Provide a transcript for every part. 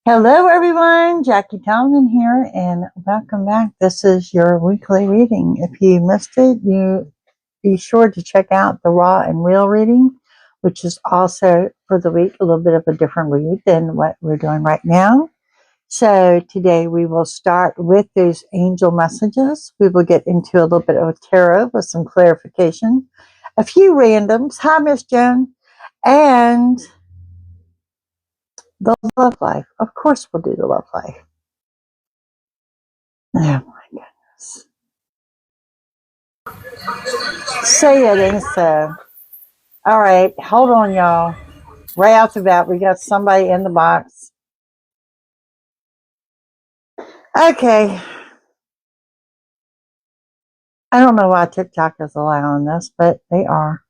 Hello everyone, Jackie Townsend here and welcome back. This is your weekly reading. If you missed it, you be sure to check out the raw and real reading, which is also for the week a little bit of a different read than what we're doing right now. So today we will start with those angel messages. We will get into a little bit of tarot with some clarification, a few randoms. Hi, Miss Joan. And the love life. Of course we'll do the love life. Oh my goodness. Say it ain't so. All right, hold on, y'all. Right off the bat, we got somebody in the box. Okay. I don't know why TikTok is allowing this, but they are.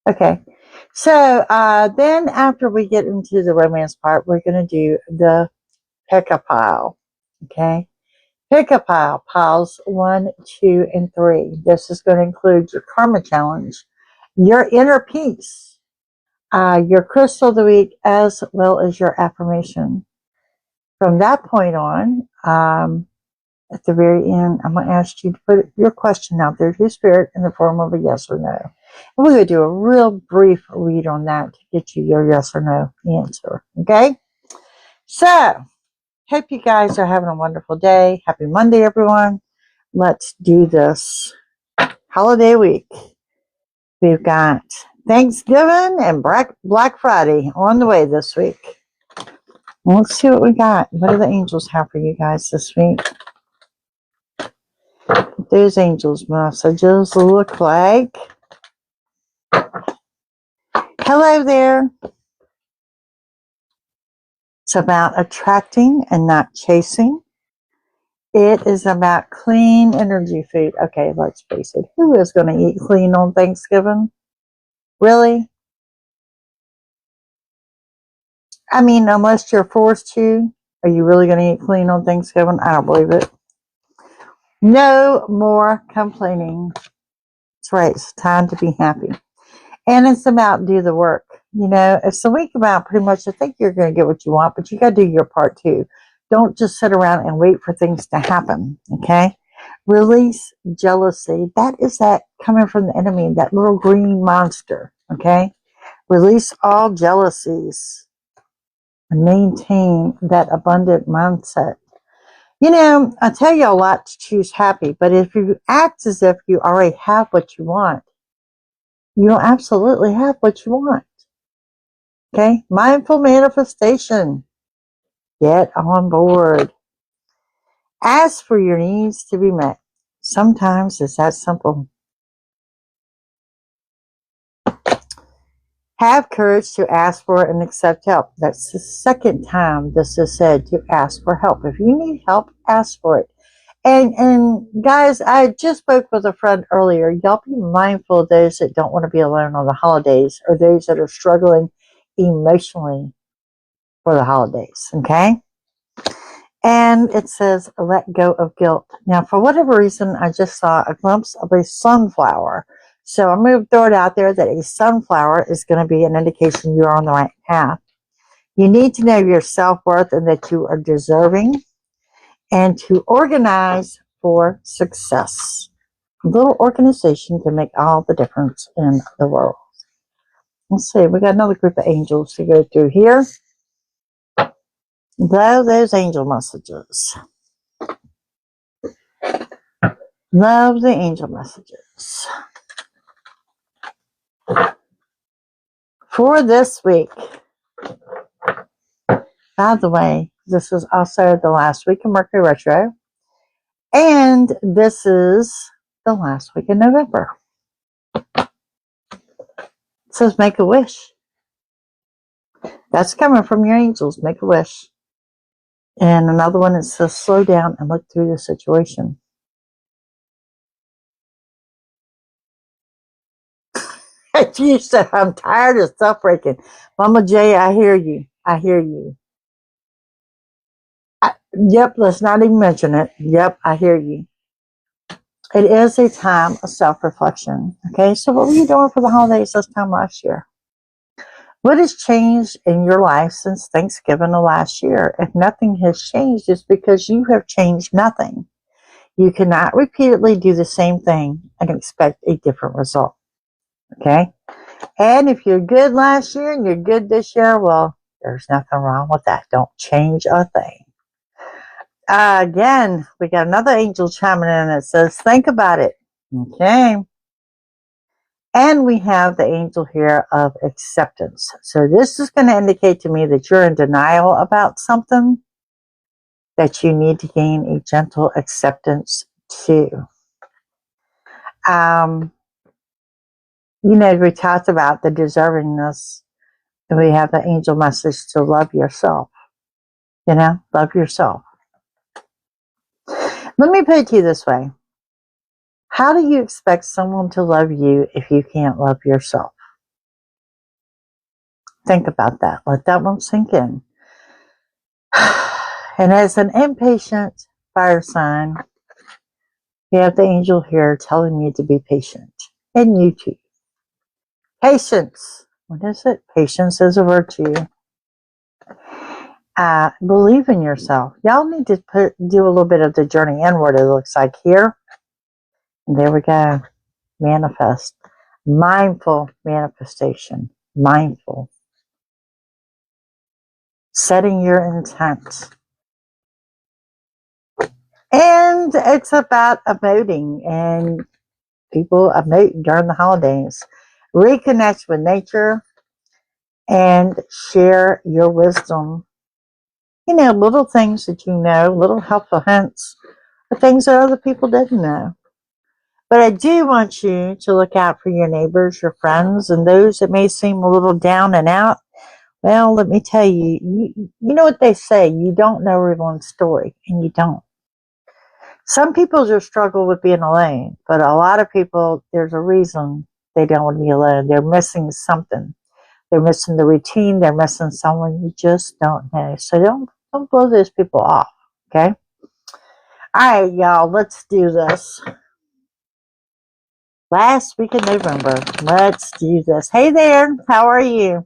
Okay. So then after we get into the romance part, we're going to do the pick a pile. Okay. Pick a pile, piles 1, 2, and 3. This is going to include your karma challenge, your inner peace, your crystal of the week, as well as your affirmation. From that point on, at the very end, I'm going to ask you to put your question out there to Spirit in the form of a yes or no. And we're going to do a real brief read on that to get you your yes or no answer. Okay? So, hope you guys are having a wonderful day. Happy Monday, everyone. Let's do this holiday week. We've got Thanksgiving and Black Friday on the way this week. Let's see what we got. What do the angels have for you guys this week? What those angels messages look like. Hello there. It's about attracting and not chasing. It is about clean energy food. Okay, let's face it. Who is going to eat clean on Thanksgiving? Really? I mean, unless you're forced to, are you really going to eat clean on Thanksgiving? I don't believe it. No more complaining. That's right. It's time to be happy. And it's about do the work. You know, it's a week about pretty much, I think you're going to get what you want, but you got to do your part too. Don't just sit around and wait for things to happen. Okay. Release jealousy. That is that coming from the enemy, that little green monster. Okay. Release all jealousies and maintain that abundant mindset. You know, I tell you a lot to choose happy, but if you act as if you already have what you want, you don't absolutely have what you want. Okay? Mindful manifestation. Get on board. Ask for your needs to be met. Sometimes it's that simple. Have courage to ask for and accept help. That's the second time this is said, to ask for help. If you need help, ask for it. And guys, I just spoke with a friend earlier. Y'all be mindful of those that don't want to be alone on the holidays, or those that are struggling emotionally for the holidays. Okay? And it says, let go of guilt. Now, for whatever reason, I just saw a glimpse of a sunflower. So I'm going to throw it out there that a sunflower is going to be an indication you're on the right path. You need to know your self-worth and that you are deserving, and to organize for success. A little organization can make all the difference in the world. Let's see, we got another group of angels to go through here. Love those angel messages. Love the angel messages. For this week, by the way, this is also the last week of Mercury Retro, and this is the last week in November. It says make a wish. That's coming from your angels. Make a wish. And another one, it says slow down and look through the situation. You said, I'm tired of stuff breaking. Mama J, I hear you. I hear you. Yep, let's not even mention it. Yep, I hear you. It is a time of self-reflection. Okay, so what were you doing for the holidays this time last year? What has changed in your life since Thanksgiving of last year? If nothing has changed, it's because you have changed nothing. You cannot repeatedly do the same thing and expect a different result. Okay? And if you're good last year and you're good this year, well, there's nothing wrong with that. Don't change a thing. Again, we got another angel chiming in that says, think about it. Okay. And we have the angel here of acceptance. So this is going to indicate to me that you're in denial about something, that you need to gain a gentle acceptance to. We talked about the deservingness, and we have the angel message to love yourself. Love yourself. Let me put it to you this way. How do you expect someone to love you if you can't love yourself? Think about that. Let that one sink in. And as an impatient fire sign, we have the angel here telling me to be patient. And you too. Patience. What is it? Patience is a virtue. Believe in yourself. Y'all need to do a little bit of the journey inward, it looks like here. And there we go. Manifest. Mindful manifestation. Mindful. Setting your intent. And it's about emoting, and people emote during the holidays. Reconnect with nature and share your wisdom. Little things that little helpful hints, the things that other people didn't know. But I do want you to look out for your neighbors, your friends, and those that may seem a little down and out. Well, let me tell you, you know what they say, you don't know everyone's story, and you don't. Some people just struggle with being alone, but a lot of people, there's a reason they don't want to be alone. They're missing something. They're missing the routine. They're missing someone you just don't know. So don't blow those people off, okay? All right, y'all, let's do this. Last week in November. Let's do this. Hey there, how are you?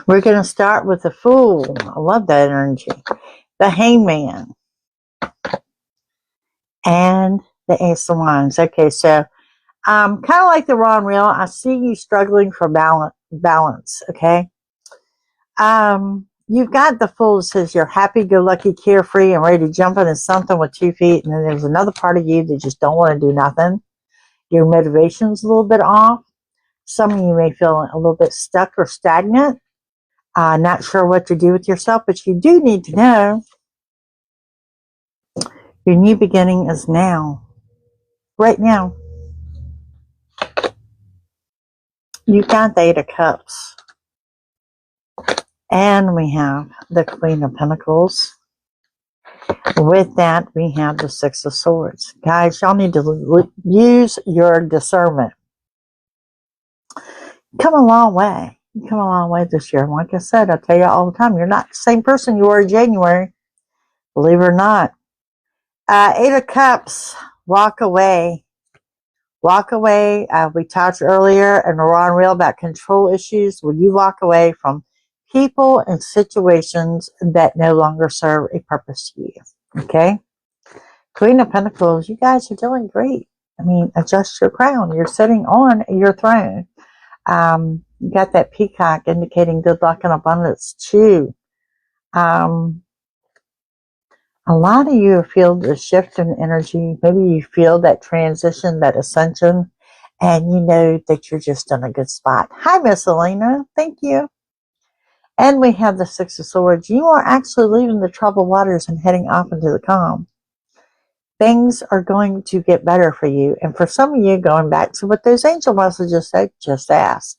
We're going to start with the Fool. I love that energy. The Hangman. And the Ace of Wands. Okay, so kind of like the Ron Reel, I see you struggling for balance, okay? You've got the Fool that says you're happy-go-lucky, carefree, and ready to jump into something with 2 feet, and then there's another part of you that just don't want to do nothing. Your motivation's a little bit off. Some of you may feel a little bit stuck or stagnant, not sure what to do with yourself, but you do need to know your new beginning is now, right now. You got the 8 of Cups. And we have the Queen of Pentacles. With that, we have the 6 of Swords. Guys, y'all need to use your discernment. Come a long way. You come a long way this year. Like I said, I tell you all the time, you're not the same person you were in January. Believe it or not. 8 of Cups. Walk away. Walk away. We talked earlier in the Ron Reel about control issues. When you walk away from people and situations that no longer serve a purpose to you. Okay? Queen of Pentacles, you guys are doing great. I mean, adjust your crown. You're sitting on your throne. You got that peacock indicating good luck and abundance too. A lot of you feel the shift in energy. Maybe you feel that transition, that ascension, and you know that you're just in a good spot. Hi, Miss Elena. Thank you. And we have the 6 of Swords. You are actually leaving the troubled waters and heading off into the calm. Things are going to get better for you. And for some of you, going back to what those angel messages say, just ask.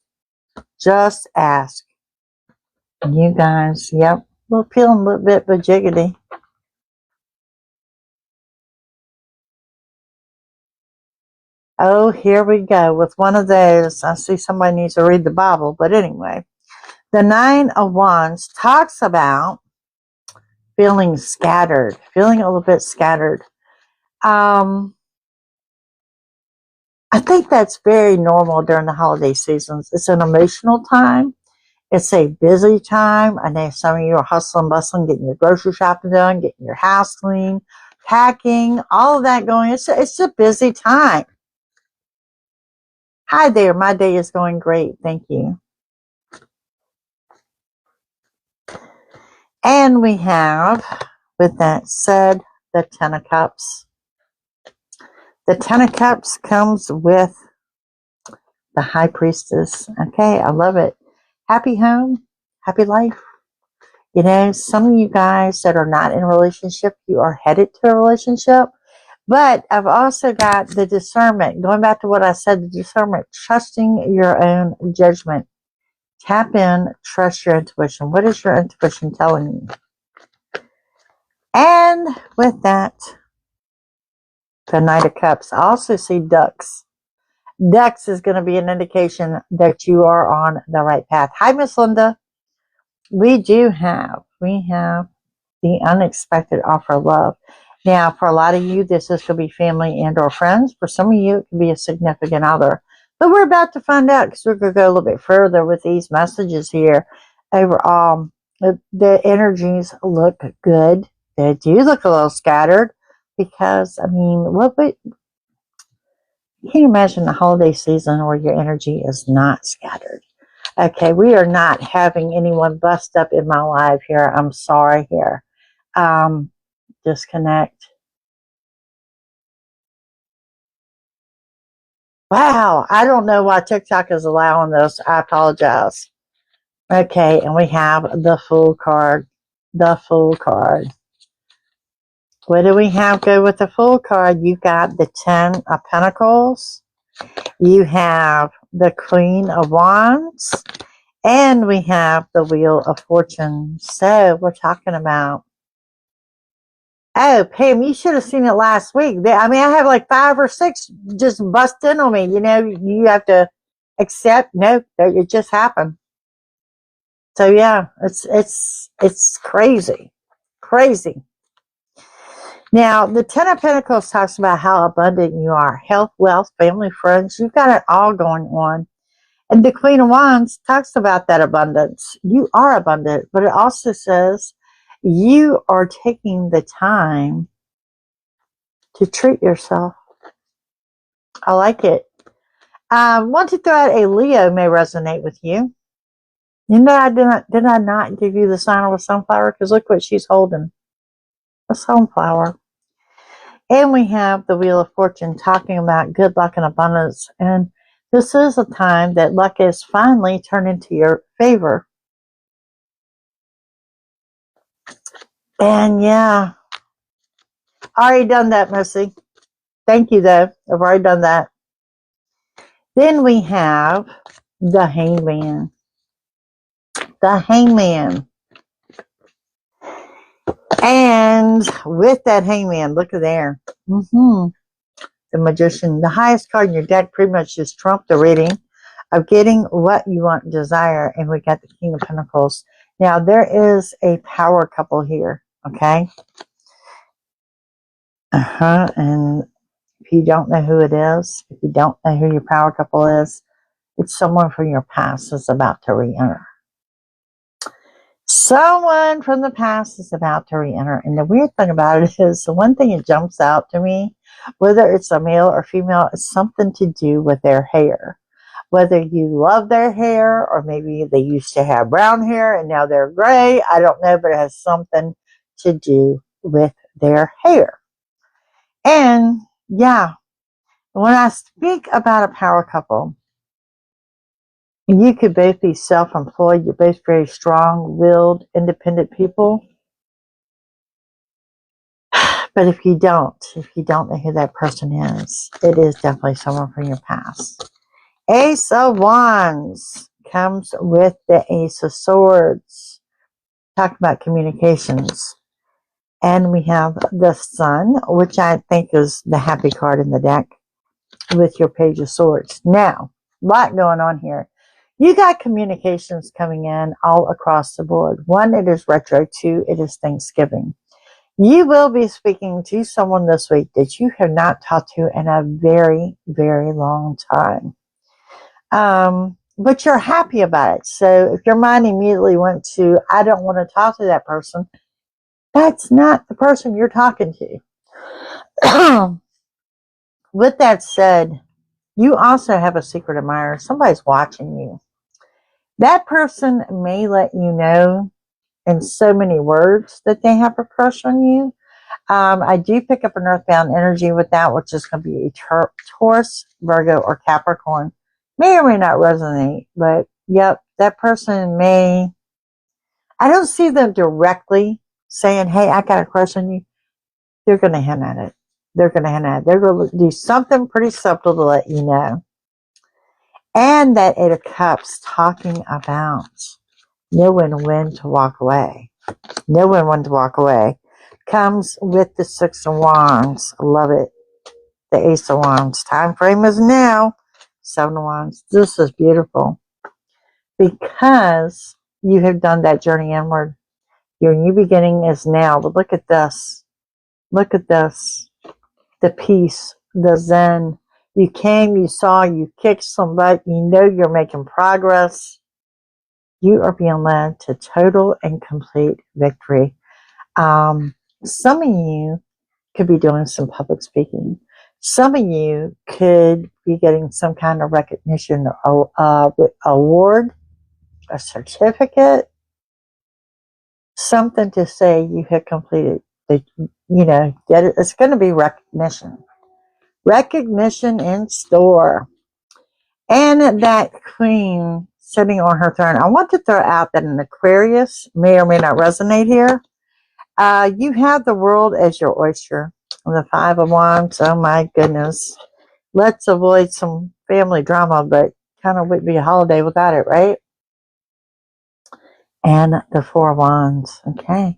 Just ask. And you guys, yep, we're feeling a little bit bajiggity. Oh, here we go with one of those. I see somebody needs to read the Bible, but anyway. The Nine of Wands talks about feeling scattered, feeling a little bit scattered. I think that's very normal during the holiday seasons. It's an emotional time. It's a busy time. I know some of you are hustling, bustling, getting your grocery shopping done, getting your house clean, packing, all of that going. It's a busy time. Hi there. My day is going great. Thank you. And we have, with that said, the Ten of Cups. The Ten of Cups comes with the High Priestess. Okay, I love it. Happy home, happy life. You know, some of you guys that are not in a relationship, you are headed to a relationship. But I've also got the discernment. Going back to what I said, the discernment, trusting your own judgment. Tap in, trust your intuition. What is your intuition telling you? And with that, the Knight of Cups. I also see ducks. Ducks is going to be an indication that you are on the right path. Hi, Miss Linda. We have the unexpected offer of love. Now, for a lot of you, this is going to be family and or friends. For some of you, it could be a significant other. But we're about to find out because we're going to go a little bit further with these messages here. Overall, the energies look good. They do look a little scattered because, I mean, can you imagine the holiday season where your energy is not scattered? Okay, we are not having anyone bust up in my life here. I'm sorry here. Disconnect. Wow, I don't know why TikTok is allowing this. I apologize. Okay, and we have the Fool card. The Fool card. What do we have go with the Fool card? You got the 10 of Pentacles. You have the Queen of Wands. And we have the Wheel of Fortune. So we're talking about, oh, Pam, you should have seen it last week. I mean, I have like 5 or 6 just bust in on me. You know, you have to accept, no, it just happened. So yeah, it's crazy. Crazy. Now, the 10 of Pentacles talks about how abundant you are. Health, wealth, family, friends. You've got it all going on. And the Queen of Wands talks about that abundance. You are abundant, but it also says you are taking the time to treat yourself. I like it. Want to throw out a Leo may resonate with you. You know, did I not give you the sign of a sunflower? Because look what she's holding. A sunflower. And we have the Wheel of Fortune talking about good luck and abundance. And this is a time that luck is finally turned into your favor. And yeah, already done that, Missy. Thank you, though. I've already done that. Then we have the Hangman. The Hangman. And with that Hangman, look at there. The Magician. The highest card in your deck pretty much just trumped the reading of getting what you want and desire. And we got the King of Pentacles. Now, there is a power couple here. Okay? And if you don't know who it is, if you don't know who your power couple is, it's someone from your past that's about to re-enter. Someone from the past is about to re-enter. And the weird thing about it is, the one thing that jumps out to me, whether it's a male or female, it's something to do with their hair. Whether you love their hair, or maybe they used to have brown hair and now they're gray. I don't know, but it has something to do with their hair. And yeah, when I speak about a power couple, you could both be self-employed. You're both very strong-willed, independent people. But if you don't know who that person is, it is definitely someone from your past. Ace of Wands comes with the Ace of Swords. Talk about communications. And we have the Sun, which I think is the happy card in the deck, with your Page of Swords. Now, a lot going on here. You got communications coming in all across the board. One, it is retro. Two, it is Thanksgiving. You will be speaking to someone this week that you have not talked to in a very, very long time. But you're happy about it. So if your mind immediately went to, I don't want to talk to that person, that's not the person you're talking to. With that said, you also have a secret admirer. Somebody's watching you. That person may let you know in so many words that they have a crush on you. I do pick up an earthbound energy with that, which is going to be a Taurus, Virgo, or Capricorn. May or may not resonate, but yep, that person may. I don't see them directly saying, hey, I got a crush on you. They're going to hint at it. They're going to hint at it. They're going to do something pretty subtle to let you know. And that Eight of Cups talking about knowing when to walk away. Knowing when to walk away comes with the Six of Wands. Love it. The Ace of Wands. Time frame is now. Seven of Wands. This is beautiful. Because you have done that journey inward. Your new beginning is now. But look at this. Look at this. The peace. The zen. You came, you saw, you kicked some butt. You know you're making progress. You are being led to total and complete victory. Some of you could be doing some public speaking. Some of you could be getting some kind of recognition, award, a certificate, something to say you have completed. That it's going to be recognition. Recognition in store. And that queen sitting on her throne. I want to throw out that an Aquarius may or may not resonate here. You have the world as your oyster. The Five of Wands. Oh my goodness. Let's avoid some family drama, but kind of would be a holiday without it, right? And the Four of Wands. Okay.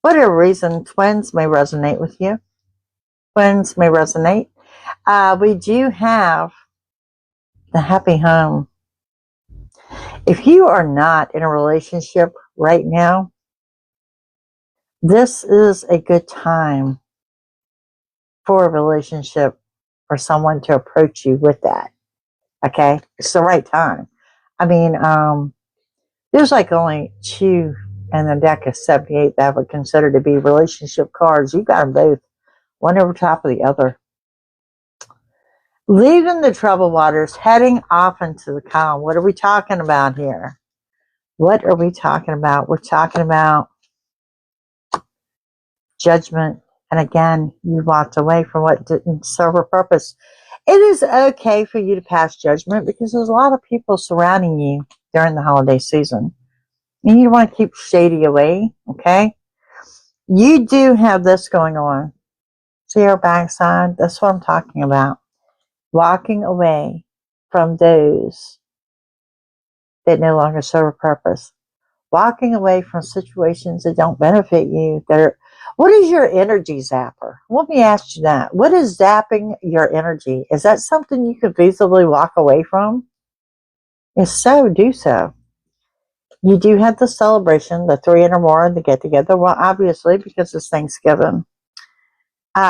Whatever reason, twins may resonate with you. Twins may resonate. We do have the happy home. If you are not in a relationship right now, this is a good time for a relationship for someone to approach you with that. Okay? It's the right time. I mean, there's like only two in the deck of 78 that I would consider to be relationship cards. You got them both, one over top of the other. Leaving the troubled waters, heading off into the calm. What are we talking about here? What are we talking about? We're talking about judgment. And again, you walked away from what didn't serve a purpose. It is okay for you to pass judgment because there's a lot of people surrounding you during the holiday season. And you don't want to keep shady away, okay? You do have this going on. See our backside? That's what I'm talking about. Walking away from those that no longer serve a purpose. Walking away from situations that don't benefit you. What is your energy zapper? Let me ask you that. What is zapping your energy? Is that something you could feasibly walk away from? If so, do so. You do have the celebration, the 3 or more, the get-together. Well, obviously, because it's Thanksgiving.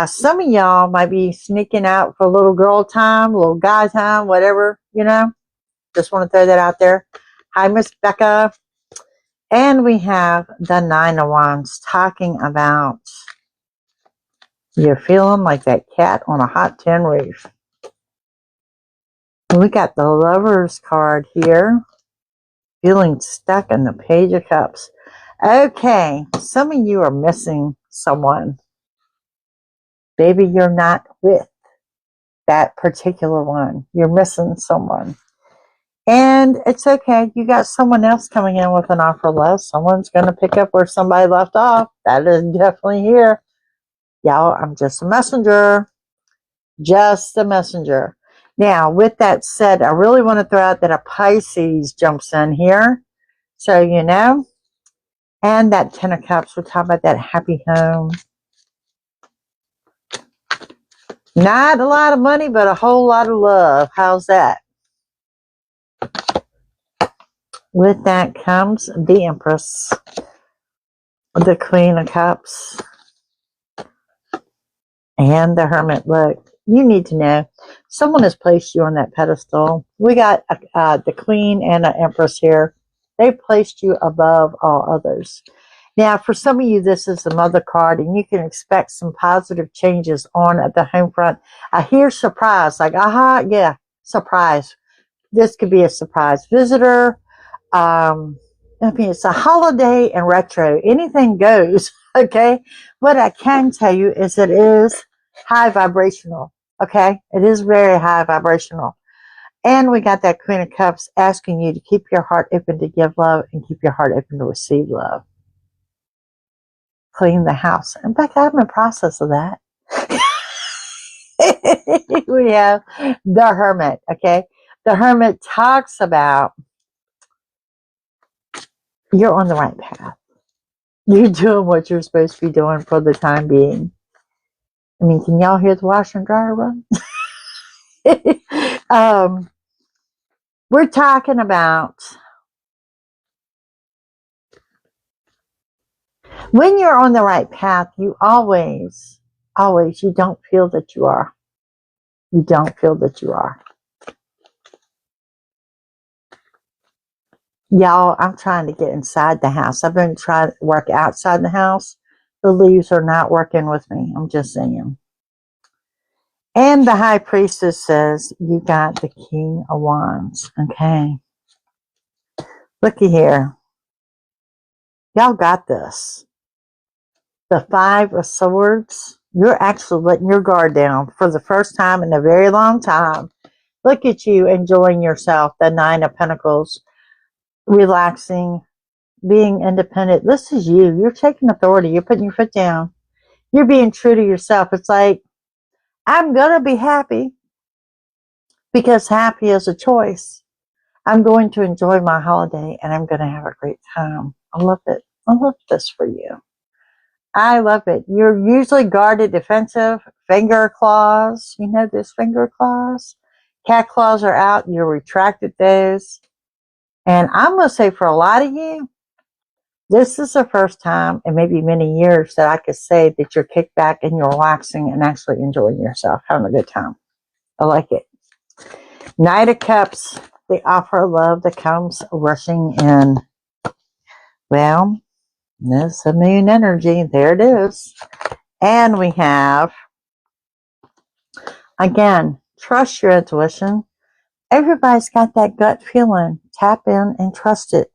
Some of y'all might be sneaking out for a little girl time, a little guy time, whatever, Just want to throw that out there. Hi, Miss Becca. And we have the 9 of Wands talking about you're feeling like that cat on a hot tin roof. We got the Lovers card here. Feeling stuck in the Page of Cups. Okay, some of you are missing someone. Maybe you're not with that particular one. You're missing someone. And it's okay. You got someone else coming in with an offer less. Someone's going to pick up where somebody left off. That is definitely here. Y'all, I'm just a messenger. Just a messenger. Now, with that said, I really want to throw out that a Pisces jumps in here. So, and that 10 of Cups, we're talking about that happy home. Not a lot of money, but a whole lot of love. How's that? With that comes the Empress, the Queen of Cups, and the Hermit. Look, you need to know someone has placed you on that pedestal. We got the Queen and the Empress here. They placed you above all others. Now, for some of you, this is the Mother card, and you can expect some positive changes on at the home front. I hear surprise, like, aha, yeah, surprise. This could be a surprise visitor. I mean, it's a holiday and retro. Anything goes, okay? What I can tell you is it is high vibrational, okay? It is very high vibrational. And we got that Queen of Cups asking you to keep your heart open to give love and keep your heart open to receive love. Clean the house. In fact, I'm in the process of that. We have the Hermit, okay? The Hermit talks about you're on the right path. You're doing what you're supposed to be doing for the time being. I mean, can y'all hear the washer and dryer run? We're talking about when you're on the right path, you always, you don't feel that you are. You don't feel that you are. Y'all, I'm trying to get inside the house. I've been trying to work outside the house. The leaves are not working with me. I'm just saying. And the High Priestess says, you got the King of Wands. Okay. Looky here. Y'all got this. The Five of Swords. You're actually letting your guard down for the first time in a very long time. Look at you enjoying yourself. The Nine of Pentacles. Relaxing. Being independent. This is you. You're taking authority. You're putting your foot down. You're being true to yourself. It's like, I'm going to be happy because happy is a choice. I'm going to enjoy my holiday and I'm going to have a great time. I love it. I love this for you. I love it. You're usually guarded, defensive, finger claws. You know this finger claws? Cat claws are out. You retracted those. And I'm going to say for a lot of you, this is the first time in maybe many years that I could say that you're kicked back and you're relaxing and actually enjoying yourself, having a good time. I like it. Knight of Cups, the offer of love that comes rushing in. Well, there's the moon energy. There it is. And we have, again, trust your intuition. Everybody's got that gut feeling. Tap in and trust it.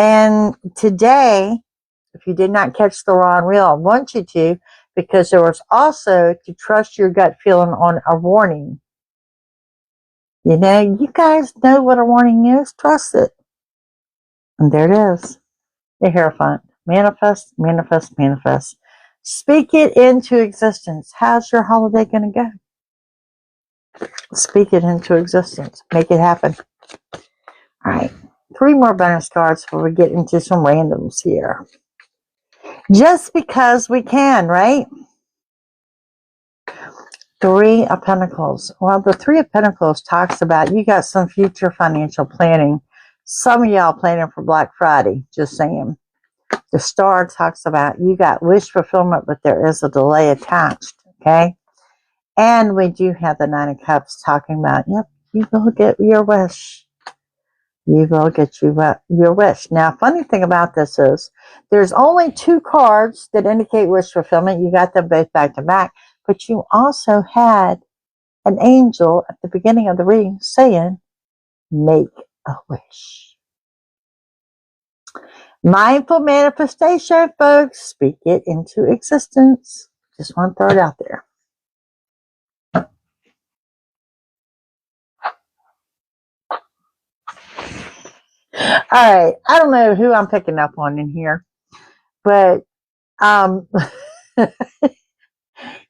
And today, if you did not catch the raw and real, I want you to, because there was also to trust your gut feeling on a warning. You know, you guys know what a warning is. Trust it. And there it is. The Hierophant. Manifest, manifest, manifest. Speak it into existence. How's your holiday going to go? Speak it into existence. Make it happen. All right. 3 more bonus cards before we get into some randoms here. Just because we can, right? 3 of Pentacles. Well, the 3 of Pentacles talks about you got some future financial planning. Some of y'all planning for Black Friday. Just saying. The Star talks about you got wish fulfillment, but there is a delay attached. Okay? And we do have the 9 of Cups talking about, yep, you will get your wish. You will get your wish. Now, funny thing about this is there's only 2 cards that indicate wish fulfillment. You got them both back to back. But you also had an angel at the beginning of the reading saying, make a wish. Mindful manifestation, folks. Speak it into existence. Just want to throw it out there. All right. I don't know who I'm picking up on in here, but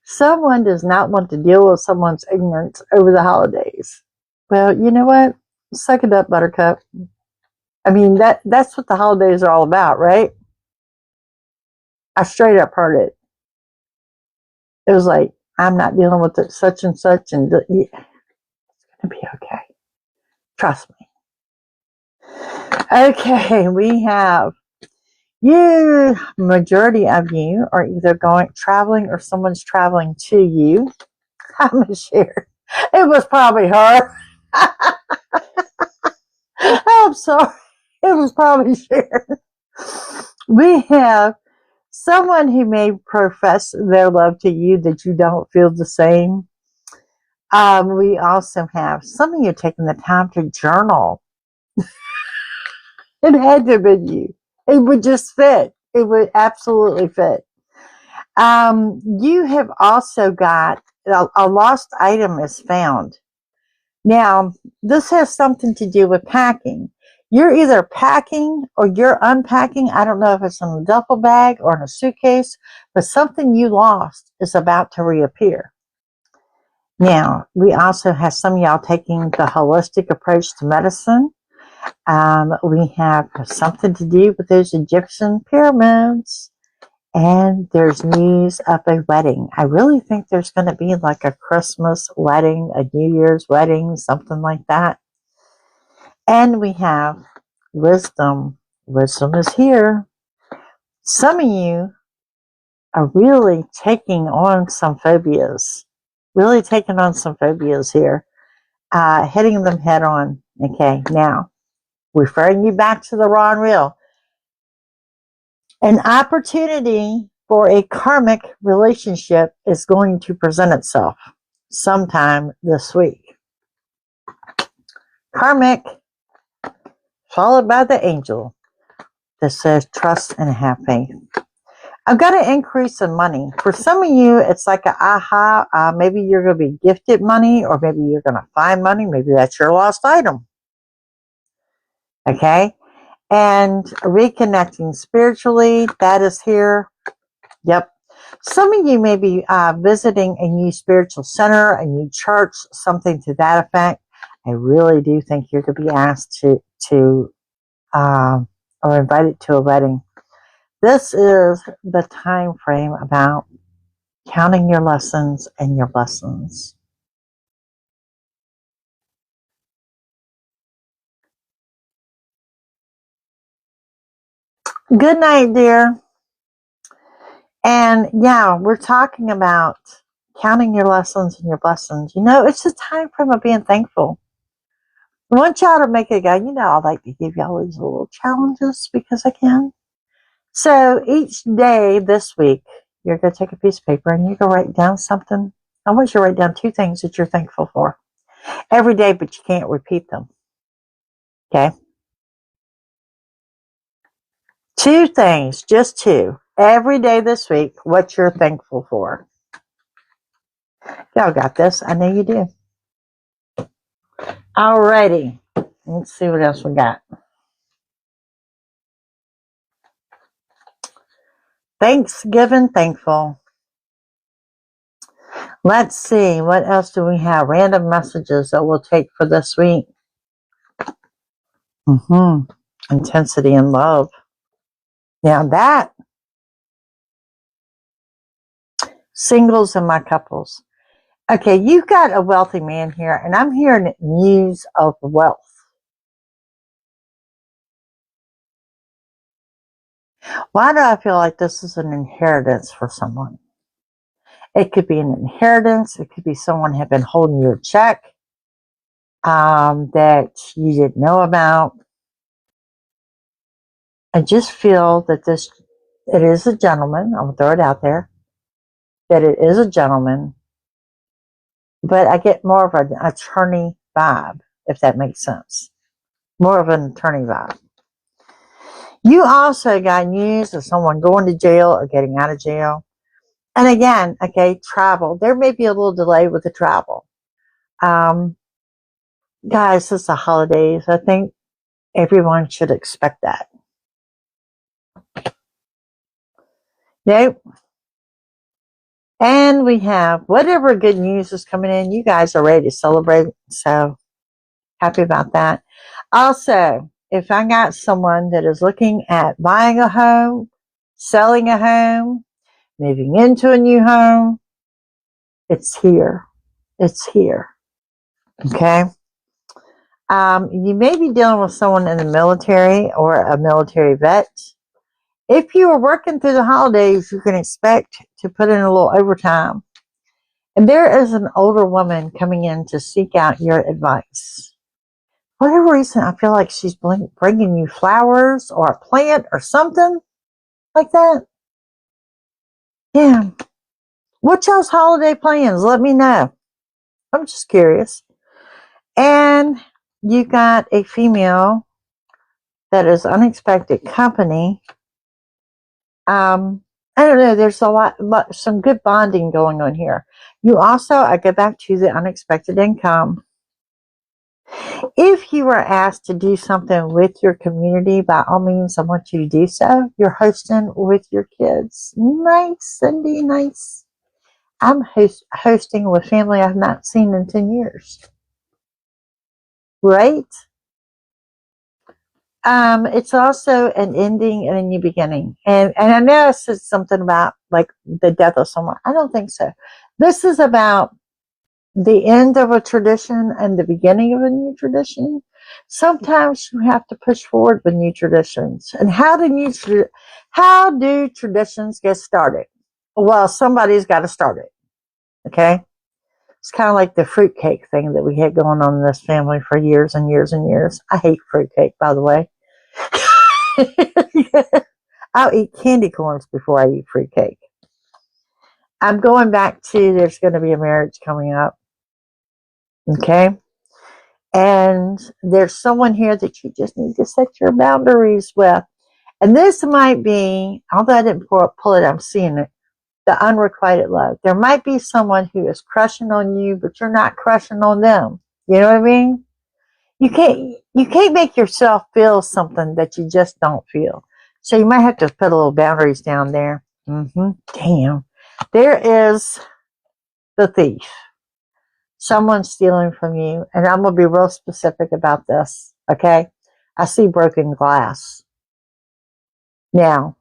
someone does not want to deal with someone's ignorance over the holidays. Well, you know what? Suck it up, Buttercup. I mean, that's what the holidays are all about, right? I straight up heard it. It was like, I'm not dealing with it, such and such, and yeah, it's going to be okay. Trust me. Okay, we have you, majority of you are either going traveling or someone's traveling to you. I'm gonna share. It was probably her. I'm sorry. It was probably Sharon. We have someone who may profess their love to you that you don't feel the same. We also have some of you taking the time to journal. It had to have been you. It would just fit. It would absolutely fit. You have also got a lost item is found. Now, this has something to do with packing. You're either packing or you're unpacking. I don't know if it's in a duffel bag or in a suitcase, but something you lost is about to reappear. Now, we also have some of y'all taking the holistic approach to medicine. We have something to do with those Egyptian pyramids. And there's news of a wedding. I really think there's going to be like a Christmas wedding, a New Year's wedding, something like that. And we have wisdom. Wisdom is here. Some of you are really taking on some phobias. Really taking on some phobias here. Hitting them head on. Okay, now, referring you back to the raw and real. An opportunity for a karmic relationship is going to present itself sometime this week. Karmic, followed by the angel that says trust and have faith. I've got an increase in money. For some of you, it's like a aha. Maybe you're going to be gifted money, or maybe you're going to find money. Maybe that's your lost item. Okay? And reconnecting spiritually, that is here. Yep. Some of you may be visiting a new spiritual center, a new church, something to that effect. I really do think you're going to be asked to or invited to a wedding. This is the time frame about counting your lessons and your blessings. Good night, dear. And yeah, we're talking about counting your lessons and your blessings. You know, it's a time frame of being thankful. I want y'all to make it go, you know, I like to give y'all these little challenges because I can. So each day this week, you're going to take a piece of paper and you're going to write down something. I want you to write down 2 things that you're thankful for every day, but you can't repeat them. Okay? 2 things, just 2, every day this week, what you're thankful for. Y'all got this. I know you do. Alrighty. Let's see what else we got. Thanksgiving thankful. Let's see. What else do we have? Random messages that we'll take for this week. Intensity and love. Now that. Singles and my couples. Okay, you've got a wealthy man here, and I'm hearing news of wealth. Why do I feel like this is an inheritance for someone? It could be an inheritance. It could be someone had been holding your check that you didn't know about. I just feel that it is a gentleman. I'm going to throw it out there. That it is a gentleman. But I get more of an attorney vibe, if that makes sense. More of an attorney vibe. You also got news of someone going to jail or getting out of jail. And again, okay, travel. There may be a little delay with the travel. Guys, it's the holidays. I think everyone should expect that. Nope. And we have whatever good news is coming in. You guys are ready to celebrate. So happy about that. Also, if I got someone that is looking at buying a home, selling a home, moving into a new home, it's here. It's here. Okay. You may be dealing with someone in the military or a military vet. If you are working through the holidays, you can expect to put in a little overtime. And there is an older woman coming in to seek out your advice. For whatever reason, I feel like she's bringing you flowers or a plant or something like that. Yeah. What's y'all's holiday plans? Let me know. I'm just curious. And you got a female that is unexpected company. I don't know. There's some good bonding going on here. You also, I go back to the unexpected income. If you are asked to do something with your community, by all means, I want you to do so. You're hosting with your kids. Nice, Cindy, nice. I'm hosting with family I've not seen in 10 years. Right? It's also an ending and a new beginning. And I know I said something about like the death of someone. I don't think so. This is about the end of a tradition and the beginning of a new tradition. Sometimes you have to push forward with new traditions. And how do traditions get started? Well, somebody's got to start it. Okay? It's kind of like the fruitcake thing that we had going on in this family for years and years and years. I hate fruitcake, by the way. I'll eat candy corns before I eat fruitcake. I'm going back to there's going to be a marriage coming up. Okay? And there's someone here that you just need to set your boundaries with. And this might be, although I didn't pull it, I'm seeing it, the unrequited love. There might be someone who is crushing on you, but you're not crushing on them. You know what I mean? You can't make yourself feel something that you just don't feel. So you might have to put a little boundaries down there. Damn. There is the thief. Someone's stealing from you. And I'm going to be real specific about this. Okay? I see broken glass. Now,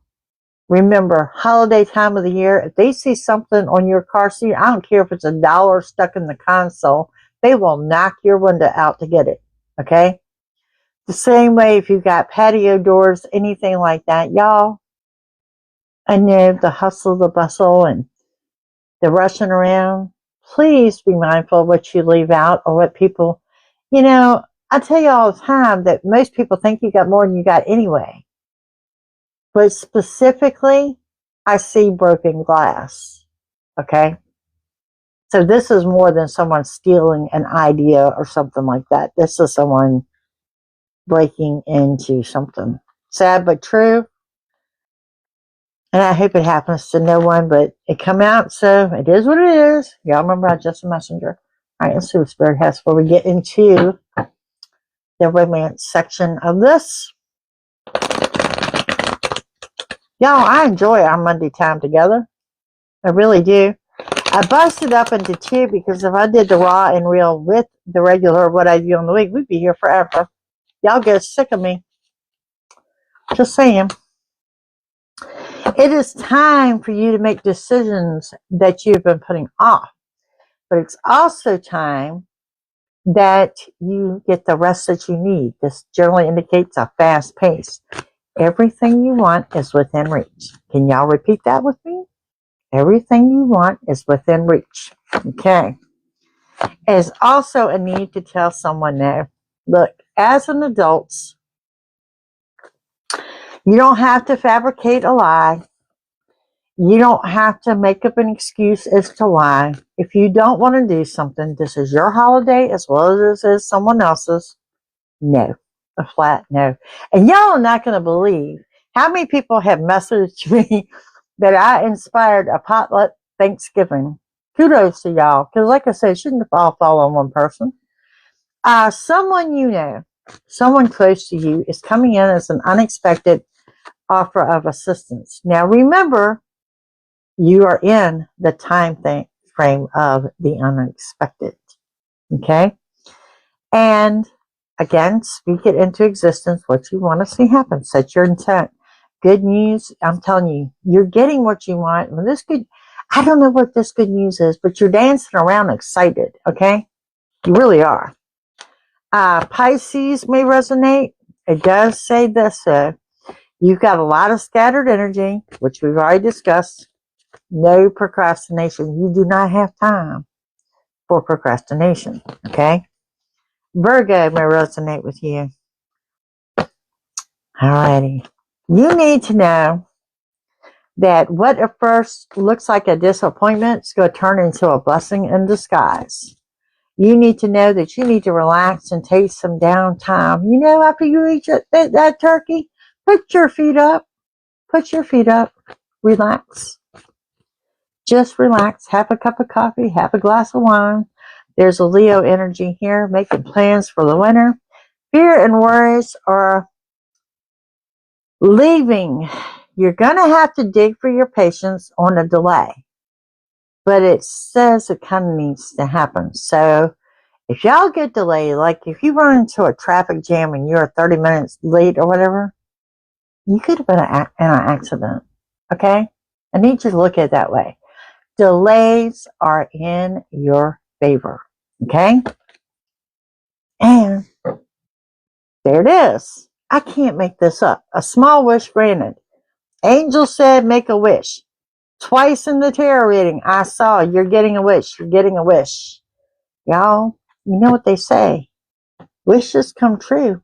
remember, holiday time of the year, if they see something on your car seat, I don't care if it's $1 stuck in the console, they will knock your window out to get it. Okay? The same way if you've got patio doors, anything like that, y'all. I know the hustle, the bustle, and the rushing around. Please be mindful of what you leave out or what people, I tell you all the time that most people think you got more than you got anyway. But specifically, I see broken glass. Okay? So this is more than someone stealing an idea or something like that. This is someone breaking into something. Sad but true. And I hope it happens to no one, but it come out, so it is what it is. Y'all remember I'm just a messenger. All right, let's see what Spirit has before we get into the romance section of this. Y'all, I enjoy our Monday time together. I really do. I busted up into two because if I did the raw and real with the regular, what I do on the week, we'd be here forever. Y'all get sick of me. Just saying. It is time for you to make decisions that you've been putting off. But it's also time that you get the rest that you need. This generally indicates a fast pace. Everything you want is within reach. Can y'all repeat that with me? Everything you want is within reach. Okay. There's also a need to tell someone no. Look, as an adult, you don't have to fabricate a lie. You don't have to make up an excuse as to why. If you don't want to do something, this is your holiday as well as this is someone else's. No. A flat no. And y'all are not going to believe how many people have messaged me that I inspired a potluck Thanksgiving. Kudos to y'all. Because like I said, it shouldn't all fall on one person. Someone you know, someone close to you is coming in as an unexpected offer of assistance. Now remember, you are in the time frame of the unexpected. Okay? And again, speak it into existence, what you want to see happen. Set your intent. Good news, I'm telling you, you're getting what you want. And I don't know what this good news is, but you're dancing around excited, okay? You really are. Pisces may resonate. It does say this, you've got a lot of scattered energy, which we've already discussed. No procrastination. You do not have time for procrastination, okay? Virgo may resonate with you. Alrighty. You need to know that what at first looks like a disappointment is going to turn into a blessing in disguise. You need to know that you need to relax and take some downtime. You know, after you eat that turkey, put your feet up. Put your feet up. Relax. Just relax. Have a cup of coffee. Have a glass of wine. There's a Leo energy here, making plans for the winter. Fear and worries are leaving. You're going to have to dig for your patience on a delay. But it says it kind of needs to happen. So if y'all get delayed, like if you run into a traffic jam and you're 30 minutes late or whatever, you could have been in an accident. Okay? I need you to look at it that way. Delays are in your favor. Okay? And there it is. I can't make this up. A small wish granted. Angel said, make a wish. Twice in the tarot reading, I saw, you're getting a wish. You're getting a wish. Y'all, you know what they say. Wishes come true.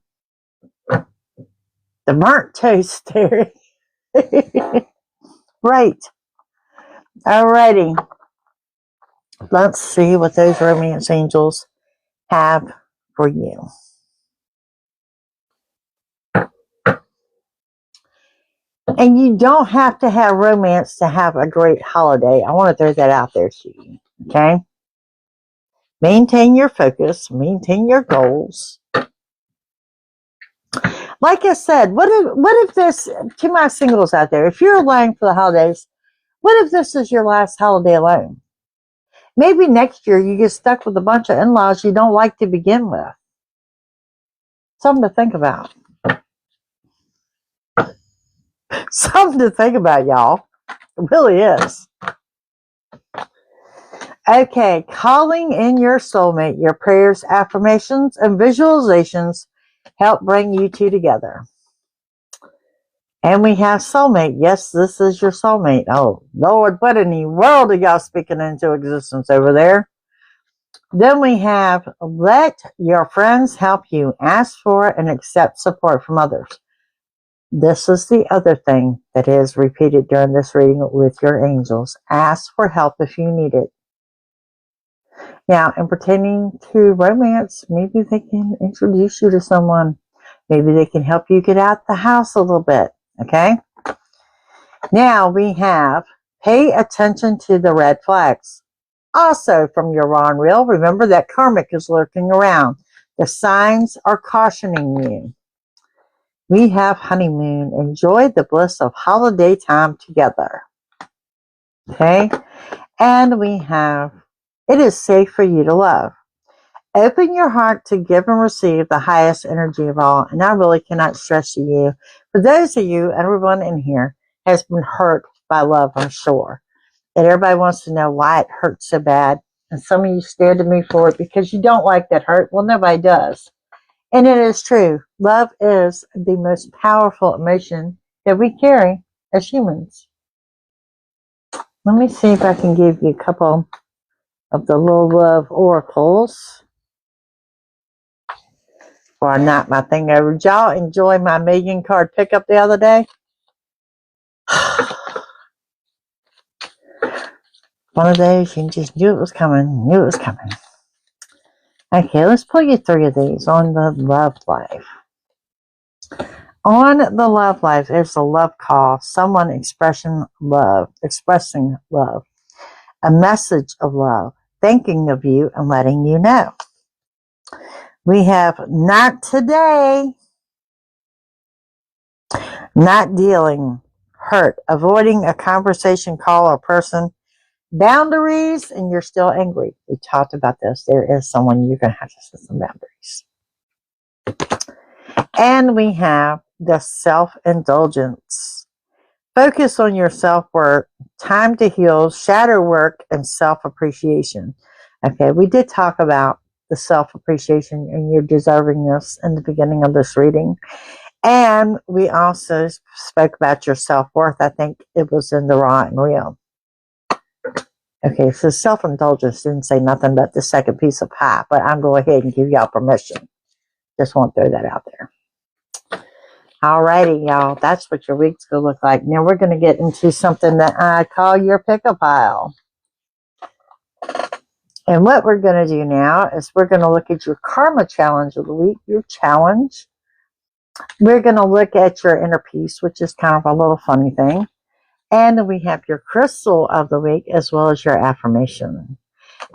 The burnt toast theory. Right. Alrighty. Let's see what those romance angels have for you. And you don't have to have romance to have a great holiday. I want to throw that out there to you. Okay? Maintain your focus. Maintain your goals. Like I said, what if this, to my singles out there, if you're alone for the holidays, what if this is your last holiday alone? Maybe next year you get stuck with a bunch of in-laws you don't like to begin with. Something to think about. Something to think about, y'all. It really is. Okay, calling in your soulmate, your prayers, affirmations, and visualizations help bring you two together. And we have soulmate. Yes, this is your soulmate. Oh, Lord, what in the world are y'all speaking into existence over there? Then we have let your friends help you. Ask for and accept support from others. This is the other thing that is repeated during this reading with your angels. Ask for help if you need it. Now, in pertaining to romance, maybe they can introduce you to someone. Maybe they can help you get out the house a little bit. Okay? Now we have pay attention to the red flags. Also from your Ron Reel, remember that karmic is lurking around. The signs are cautioning you. We have honeymoon. Enjoy the bliss of holiday time together. Okay? And we have it is safe for you to love. Open your heart to give and receive the highest energy of all. And I really cannot stress to you, for those of you, everyone in here has been hurt by love, I'm sure. And everybody wants to know why it hurts so bad. And some of you scared to move forward because you don't like that hurt. Well, nobody does. And it is true. Love is the most powerful emotion that we carry as humans. Let me see if I can give you a couple of the little love oracles. Before I knock my thing over. Did y'all enjoy my million card pickup the other day? One of those you just knew it was coming. Knew it was coming. Okay, let's pull you 3 of these on the love life. On the love life, there's a love call. Someone expressing love. A message of love. Thinking of you and letting you know. We have not today. Not dealing. Hurt. Avoiding a conversation, call, or person. Boundaries, and you're still angry. We talked about this. There is someone you're going to have to set some boundaries. And we have the self-indulgence. Focus on your self-worth, time to heal, shadow work, and self-appreciation. Okay, we did talk about the self-appreciation and your deservingness in the beginning of this reading. And we also spoke about your self-worth. I think it was in the raw and real. Okay, so self-indulgence didn't say nothing but the second piece of pie, but I'm going ahead and give y'all permission. Just want to throw that out there. Alrighty, y'all. That's what your week's going to look like. Now we're going to get into something that I call your pickle pile. And what we're going to do now is we're going to look at your karma challenge of the week, your challenge. We're going to look at your inner peace, which is kind of a little funny thing. And then we have your crystal of the week as well as your affirmation.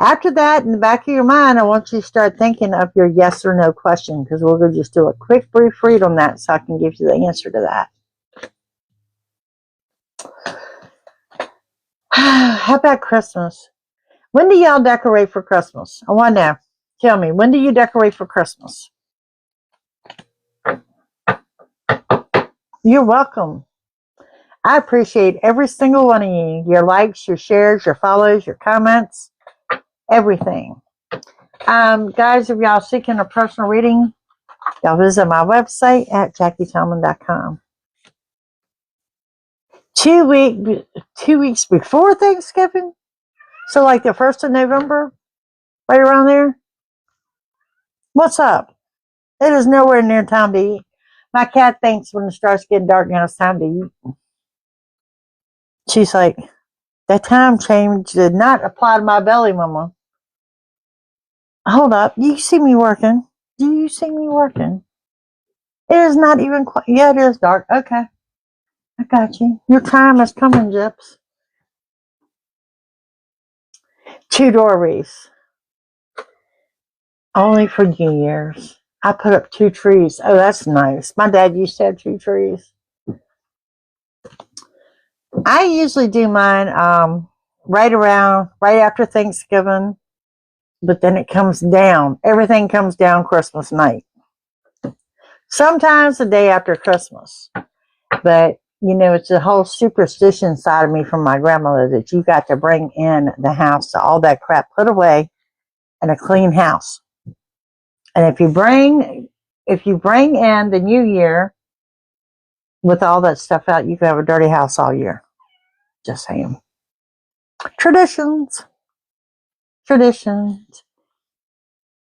After that, in the back of your mind, I want you to start thinking of your yes or no question, because we're going to just do a quick brief read on that so I can give you the answer to that. How about Christmas? When do y'all decorate for Christmas? I want to know. Tell me, when do you decorate for Christmas? You're welcome. I appreciate every single one of you. Your likes, your shares, your follows, your comments, everything. Guys, if y'all seeking a personal reading, y'all visit my website at JackieTillman.com. 2 weeks before Thanksgiving, so like the 1st of November, right around there. What's up? It is nowhere near time to eat. My cat thinks when it starts getting dark now it's time to eat. She's like, that time change did not apply to my belly, Mama. Hold up. You see me working? Do you see me working? It is not even quite. Yeah, it is dark. Okay. I got you. Your time is coming, Jips. 2 door wreaths. Only for New Year's. I put up 2 trees. Oh, that's nice. My dad used to have 2 trees. I usually do mine right after Thanksgiving, but then it comes down. Everything comes down Christmas night. Sometimes the day after Christmas. But, you know, it's a whole superstition side of me from my grandmother that you got to bring in the house, all that crap put away, and a clean house. And if you bring in the new year with all that stuff out, you can have a dirty house all year. Just saying. Traditions.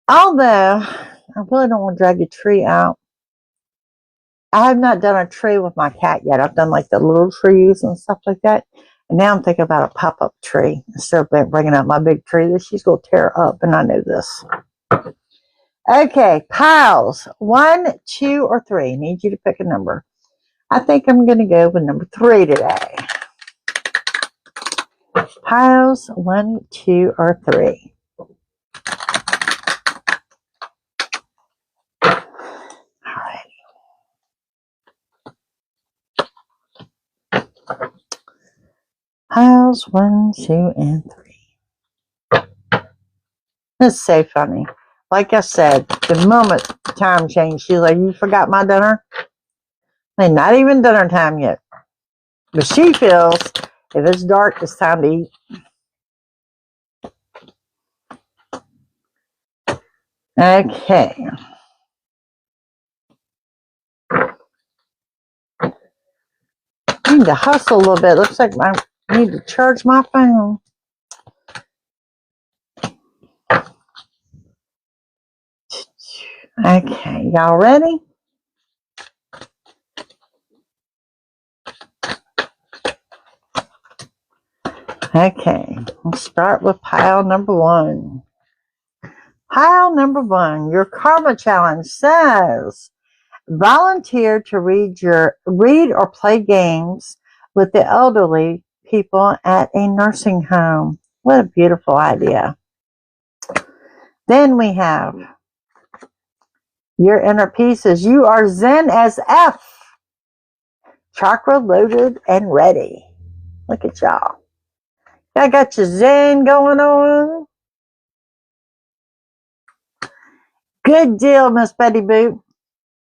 Although, I really don't want to drag a tree out. I have not done a tree with my cat yet. I've done like the little trees and stuff like that. And now I'm thinking about a pop-up tree instead of bringing out my big tree that she's going to tear up. And I know this. Okay, piles. 1, 2, or 3. Need you to pick a number. I think I'm going to go with number 3 today. Piles 1, 2, or 3. All right. Piles 1, 2, and 3. That's so funny. Like I said, the moment time changed, she's like, you forgot my dinner? And not even dinner time yet. But she feels if it's dark, it's time to eat. Okay. I need to hustle a little bit. Looks like I need to charge my phone. Okay, y'all ready? Okay, let's start with pile number 1. Pile number 1, your karma challenge says, volunteer to read or play games with the elderly people at a nursing home. What a beautiful idea. Then we have your inner peace is you are zen as F. Chakra loaded and ready. Look at y'all. I got your zen going on. Good deal, Miss Betty Boop.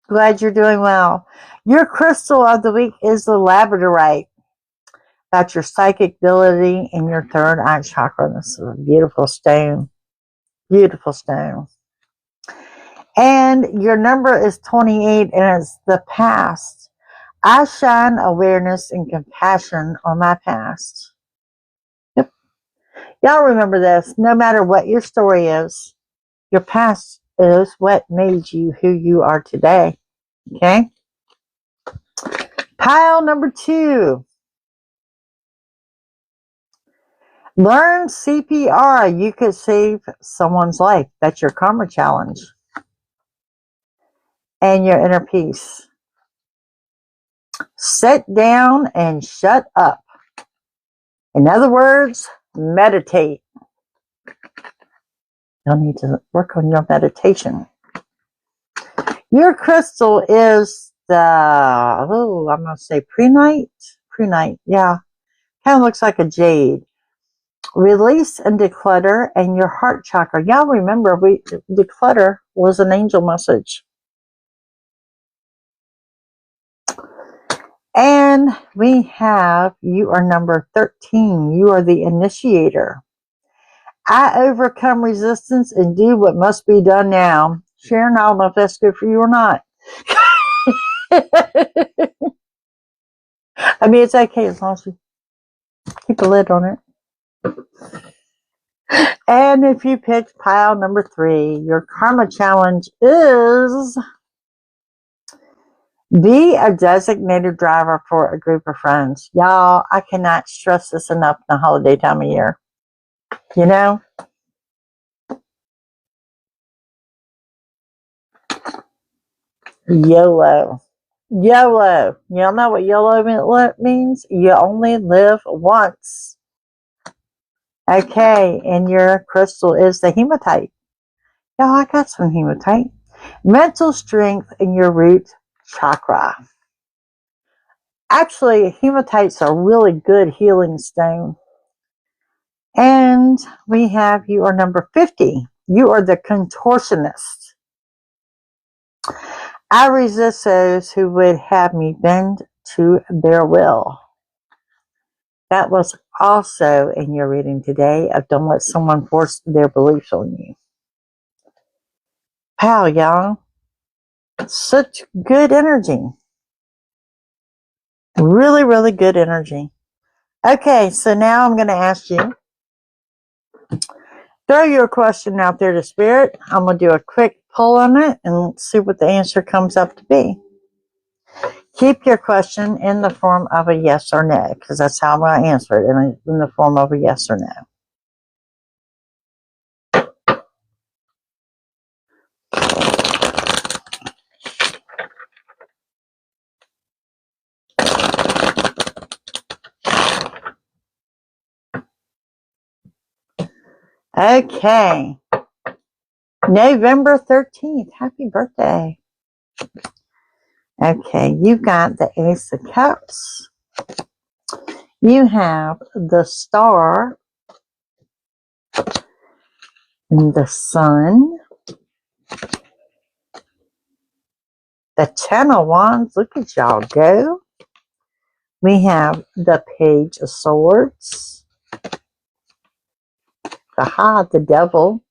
Glad you're doing well. Your crystal of the week is the labradorite. That's your psychic ability in your 3rd eye chakra. This is a beautiful stone. Beautiful stone. And your number is 28, and it's the past. I shine awareness and compassion on my past. Yep. Y'all remember this. No matter what your story is, your past is what made you who you are today. Okay? Pile number 2. Learn CPR. You could save someone's life. That's your karma challenge. And your inner peace. Sit down and shut up. In other words, meditate. You'll need to work on your meditation. Your crystal is the, I'm going to say prehnite. Prehnite, yeah. Kind of looks like a jade. Release and declutter, and your heart chakra. Y'all remember, declutter was an angel message. And we have, you are number 13. You are the initiator. I overcome resistance and do what must be done now. Sharon, I don't know if that's good for you or not. I mean, it's okay as long as you keep a lid on it. And if you picked pile number 3, your karma challenge is be a designated driver for a group of friends. Y'all, I cannot stress this enough in the holiday time of year. You know? YOLO. YOLO. Y'all know what YOLO means? You only live once. Okay, and your crystal is the hematite. Y'all, I got some hematite. Mental strength in your root chakra. Actually, hematite's a really good healing stone. And we have, you are number 50. You are the contortionist. I resist those who would have me bend to their will. That was also in your reading today of don't let someone force their beliefs on you. Wow, y'all. Such good energy. Really, really good energy. Okay, so now I'm going to ask you, throw your question out there to Spirit. I'm going to do a quick pull on it and see what the answer comes up to be. Keep your question in the form of a yes or no, because that's how I'm going to answer it, in the form of a yes or no. Okay. November 13th. Happy birthday. Okay, you got the Ace of Cups. You have the Star and the Sun. The Ten of Wands. Look at y'all go. We have the Page of Swords. The Devil.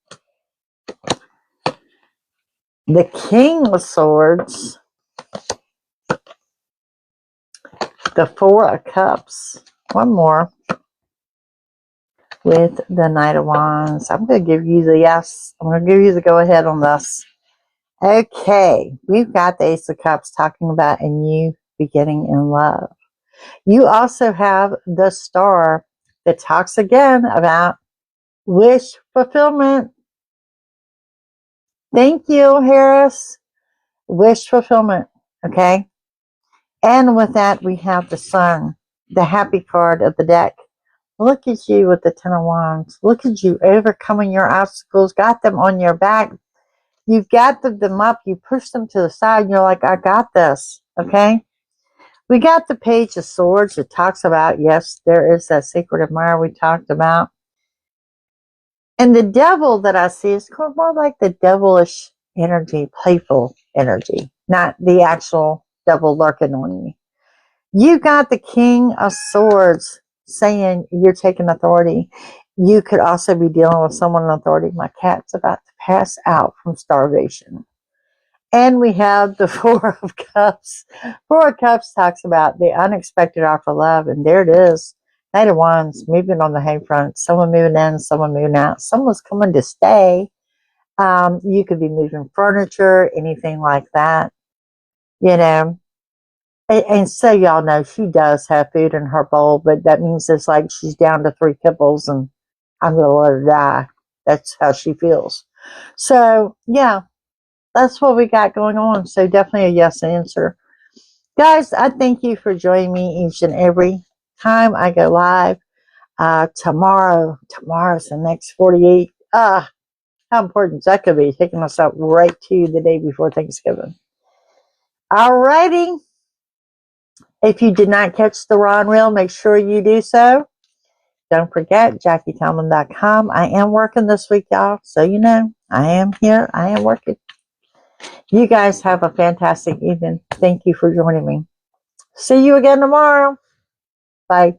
The King of Swords. The Four of Cups. One more. With the Knight of Wands. I'm going to give you the yes. I'm going to give you the go ahead on this. Okay. We've got the Ace of Cups talking about a new beginning in love. You also have the Star that talks again about wish fulfillment. Thank you, Harris. Wish fulfillment. Okay. And with that, we have the Sun, the happy card of the deck. Look at you with the Ten of Wands. Look at you overcoming your obstacles, got them on your back. You've gathered them up. You push them to the side, and you're like, I got this. Okay? We got the Page of Swords. It talks about, yes, there is that sacred admirer we talked about. And the Devil that I see is more like the devilish energy, playful energy, not the actual devil lurking on you. You got the King of Swords saying you're taking authority. You could also be dealing with someone in authority. My cat's about to pass out from starvation. And we have the Four of Cups. Four of Cups talks about the unexpected offer of love, and there it is. Knight of Wands, moving on the home front. Someone moving in, someone moving out. Someone's coming to stay. You could be moving furniture, anything like that. You know. And so y'all know she does have food in her bowl, but that means it's like she's down to 3 kibbles and I'm going to let her die. That's how she feels. So, yeah, that's what we got going on. So definitely a yes answer. Guys, I thank you for joining me each and every time I go live. Tomorrow's the next 48. How important that could be, taking us up right to the day before Thanksgiving. Alrighty. If you did not catch the raw and reel, make sure you do so. Don't forget, JackieTallman.com. I am working this week, y'all. So you know, I am here. I am working. You guys have a fantastic evening. Thank you for joining me. See you again tomorrow. Bye.